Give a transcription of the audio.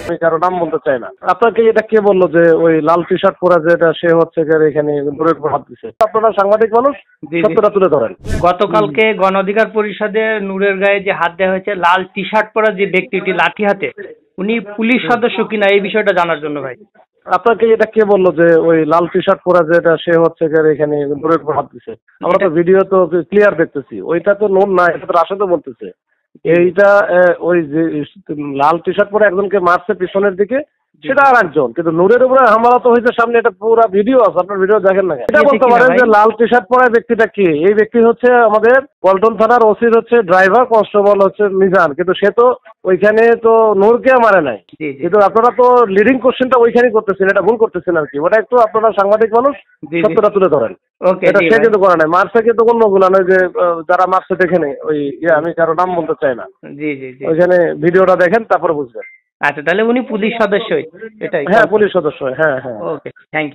আমি কারো নাম বলতে চাই না। আপনাকে এটা কে বললো যে ওই লাল টি শার্ট পরা যেটা সে হচ্ছে এখানে নূরের উপর হাত দিচ্ছে? আপনারা সাংবাদিক মানুষ, জি, জি। সত্যটা তুলে ধরেন। গতকালকে গণ অধিকার পরিষদে নূরের গায়ে যে হাত দেওয়া হয়েছে, লাল টি শার্ট পরা যে ব্যক্তিটি লাঠি হাতে, উনি পুলিশ সদস্য কিনা এই বিষয়টা জানার জন্য ভাই। আপনাকে এটা কে বললো যে ওই লাল টি শার্ট পরা যেটা সে হচ্ছে এখানে নূরের উপর হাত দিচ্ছে? আমরা তো ভিডিও তো ক্লিয়ার দেখতেছি, ওইটা তো নূর না, এটা তো রাশেদও বলতেছে। এইটা ওই যে লাল টি শার্ট পরে একজনকে মারছে পিছনের দিকে, সেটা আর একজন, কিন্তু নূরের উপরে হামলা তো হয়েছে সামনে, এটা পুরো ভিডিও আছে, আপনার ভিডিও দেখেন না? এটা বলতে পারেন যে লাল টি শার্ট পরা ব্যক্তিটা কে? এই ব্যক্তি হচ্ছে আমাদের পল্টন থানার ওসির হচ্ছে ড্রাইভার, কনস্টেবল হচ্ছে মিজান, কিন্তু সে তো ওইখানে তো নূরকে মারে নাই। কিন্তু আপনারা তো লিডিং কোশ্চেনটা ওইখানেই করতেছেন, এটা ভুল করতেছেন আর কি। ওটা একটু আপনারা সাংবাদিক মানুষ, সত্যটা তুলে ধরেন। এটা সে কিন্তু করে নাই, মারছে কিন্তু অন্য গুলা নয় যে যারা মারছে দেখে নেই ওই আমি কারো নাম বলতে চাই না। জি, জি, জি। ওইখানে ভিডিওটা দেখেন, তারপরে বুঝবেন। আচ্ছা, তাহলে উনি পুলিশ সদস্যই, এটাই? হ্যাঁ, পুলিশ সদস্য, হ্যাঁ হ্যাঁ। ওকে, থ্যাংক ইউ।